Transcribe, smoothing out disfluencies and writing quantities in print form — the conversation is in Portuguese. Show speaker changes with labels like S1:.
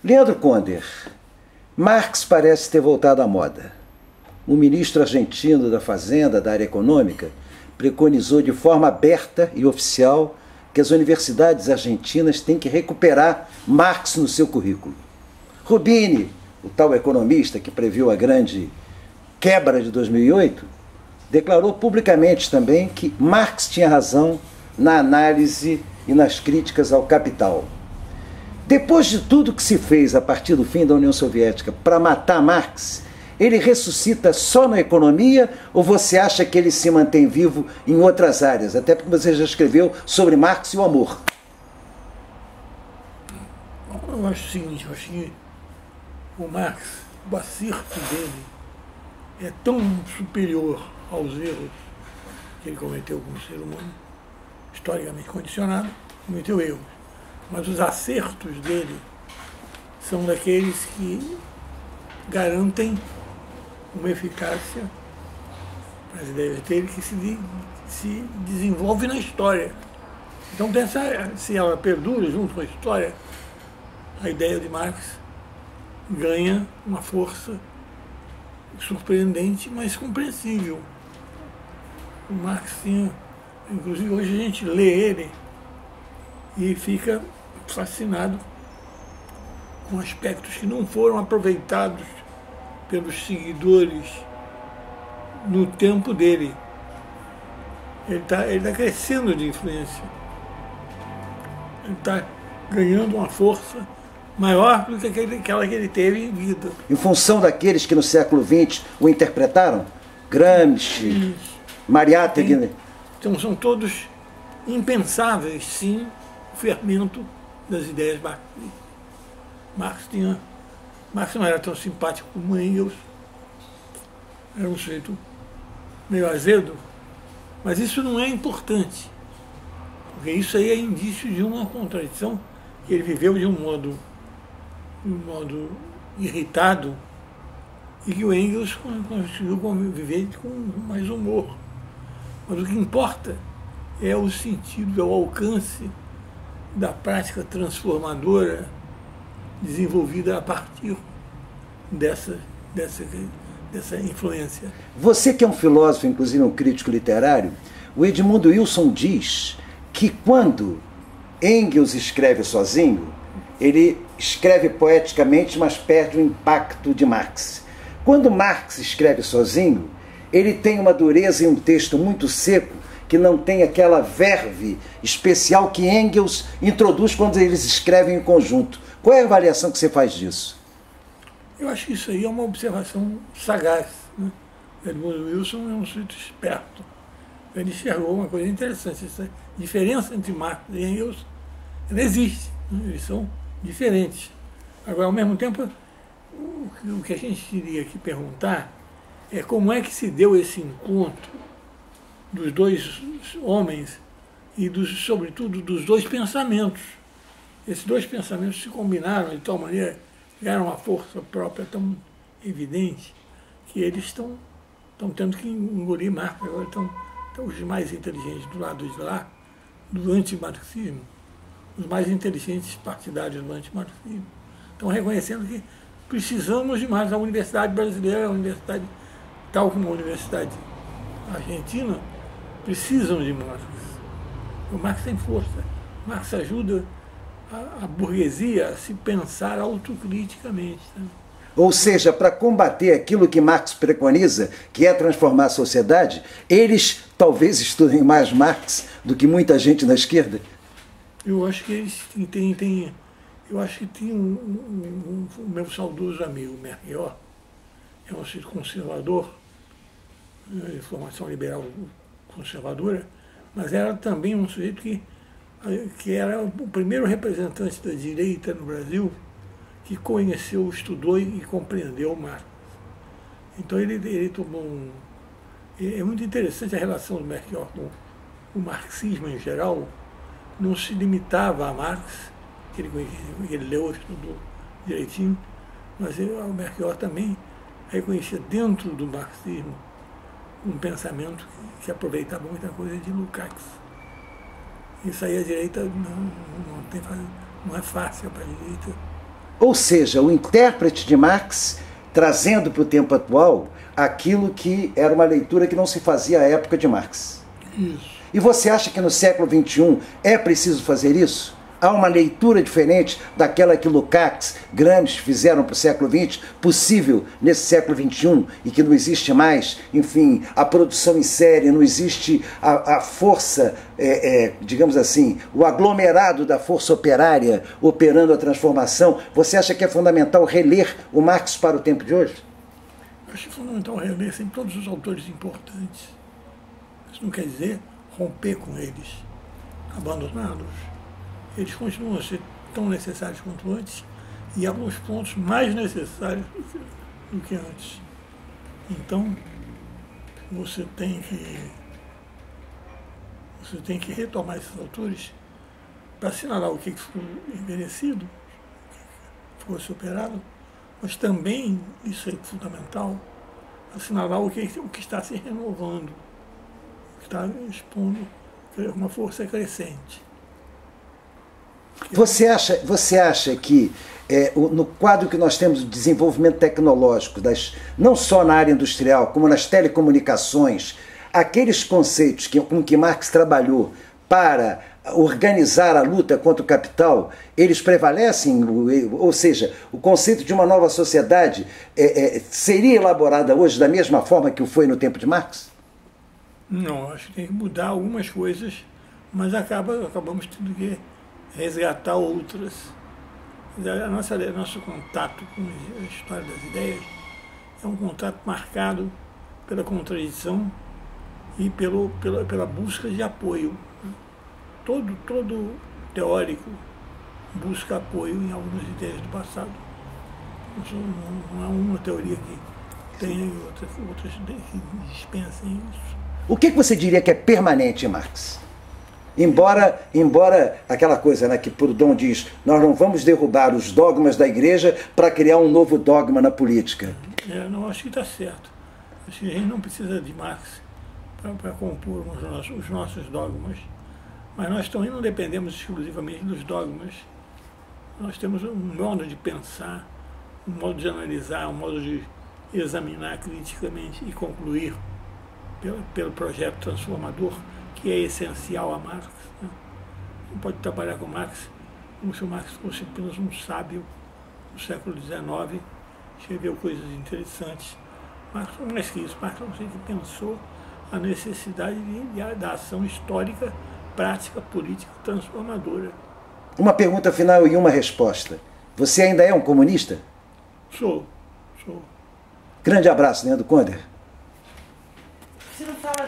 S1: Leandro Conder, Marx parece ter voltado à moda. O ministro argentino da Fazenda, da área econômica, preconizou de forma aberta e oficial que as universidades argentinas têm que recuperar Marx no seu currículo. Rubini, o tal economista que previu a grande quebra de 2008, declarou publicamente também que Marx tinha razão na análise e nas críticas ao capital. Depois de tudo que se fez a partir do fim da União Soviética para matar Marx, ele ressuscita só na economia ou você acha que ele se mantém vivo em outras áreas? Até porque você já escreveu sobre Marx e o amor.
S2: Eu acho o seguinte, eu acho que o Marx, o acerto dele é tão superior aos erros que ele cometeu como ser humano, historicamente condicionado, cometeu erros. Mas os acertos dele são daqueles que garantem uma eficácia para as ideias dele que se desenvolve na história. Então, se ela perdura junto com a história, a ideia de Marx ganha uma força surpreendente, mas compreensível. O Marx tinha, inclusive hoje a gente lê ele e fica fascinado com aspectos que não foram aproveitados pelos seguidores no tempo dele. Ele tá crescendo de influência. Ele está ganhando uma força maior do que aquela que ele teve em vida.
S1: Em função daqueles que no século XX o interpretaram? Gramsci, Mariátegui.
S2: Então são todos impensáveis, sim, o fermento das ideias marxistas. Marx não era tão simpático como Engels, era um sujeito meio azedo, mas isso não é importante, porque isso aí é indício de uma contradição, que ele viveu de um modo irritado e que o Engels conseguiu viver com mais humor. Mas o que importa é o sentido, é o alcance da prática transformadora desenvolvida a partir dessa influência.
S1: Você que é um filósofo, inclusive um crítico literário, o Edmundo Wilson diz que quando Engels escreve sozinho, ele escreve poeticamente, mas perde o impacto de Marx. Quando Marx escreve sozinho, ele tem uma dureza e um texto muito seco, que não tem aquela verve especial que Engels introduz quando eles escrevem em conjunto. Qual é a avaliação que você faz disso?
S2: Eu acho que isso aí é uma observação sagaz, né? Edmund Wilson é um sujeito esperto. Ele enxergou uma coisa interessante. Essa diferença entre Marx e Engels, ela existe, né? Eles são diferentes. Agora, ao mesmo tempo, o que a gente teria que perguntar é como é que se deu esse encontro dos dois homens e, sobretudo, dos dois pensamentos. Esses dois pensamentos se combinaram de tal maneira, ganharam uma força própria tão evidente, que eles estão tendo que engolir Marx. Agora estão os mais inteligentes do lado de lá, do antimarxismo, os mais inteligentes partidários do antimarxismo, estão reconhecendo que precisamos de mais. A universidade brasileira, a universidade, tal como a universidade argentina, precisam de Marx. O Marx tem força. O Marx ajuda a burguesia a se pensar autocriticamente. Tá?
S1: Ou seja, para combater aquilo que Marx preconiza, que é transformar a sociedade, eles talvez estudem mais Marx do que muita gente na esquerda?
S2: Eu acho que eles têm eu acho que tem o meu saudoso amigo Merchior, é um sujeito conservador, de formação liberal conservadora, mas era também um sujeito que era o primeiro representante da direita no Brasil que conheceu, estudou e compreendeu Marx. Então ele tomou É muito interessante a relação do Merchior com o marxismo em geral. Não se limitava a Marx, que ele leu, estudou direitinho, mas o Merchior também reconhecia dentro do marxismo um pensamento que aproveitava muita coisa de Lukács. Isso aí a direita não é fácil para a direita
S1: Ou seja, o intérprete de Marx trazendo para o tempo atual aquilo que era uma leitura que não se fazia à época de Marx.
S2: Isso.
S1: E você acha que no século XXI é preciso fazer isso? Há uma leitura diferente daquela que Lukács, Gramsci fizeram para o século XX, possível nesse século XXI, e que não existe mais, enfim, a produção em série, não existe a força, digamos assim, o aglomerado da força operária operando a transformação. Você acha que é fundamental reler o Marx para o tempo de hoje?
S2: Eu acho fundamental reler sempre todos os autores importantes. Isso não quer dizer romper com eles, abandoná-los. Eles continuam a ser tão necessários quanto antes e em alguns pontos mais necessários do que antes. Então, você tem que retomar esses autores para assinalar o que ficou envelhecido, o que ficou superado, mas também, isso é fundamental, assinalar o que está se renovando, o que está expondo uma força crescente.
S1: Você acha que no quadro que nós temos de desenvolvimento tecnológico, não só na área industrial, como nas telecomunicações, aqueles conceitos com que Marx trabalhou para organizar a luta contra o capital, eles prevalecem? Ou seja, o conceito de uma nova sociedade seria elaborada hoje da mesma forma que o foi no tempo de Marx?
S2: Não, acho que tem que mudar algumas coisas, mas acabamos tendo que resgatar outras. Nosso contato com a história das ideias é um contato marcado pela contradição e pela busca de apoio. Todo teórico busca apoio em algumas ideias do passado. Não há uma teoria que tenha e outras que dispensem isso.
S1: O que você diria que é permanente em Marx? Embora aquela coisa, né, que Proudhon diz, nós não vamos derrubar os dogmas da igreja para criar um novo dogma na política.
S2: Não, acho que está certo. Acho que a gente não precisa de Marx para compor os nossos dogmas. Mas nós também não dependemos exclusivamente dos dogmas. Nós temos um modo de pensar, um modo de analisar, um modo de examinar criticamente e concluir pelo projeto transformador, que é essencial a Marx. Né? Não pode trabalhar com Marx como se o Marx fosse apenas um sábio do século XIX, escreveu coisas interessantes. Marx não é mais que isso. Marx não sei que pensou a necessidade da ação histórica, prática, política, transformadora.
S1: Uma pergunta final e uma resposta. Você ainda é um comunista?
S2: Sou.
S1: Grande abraço, Leandro Conder.
S3: Você não fala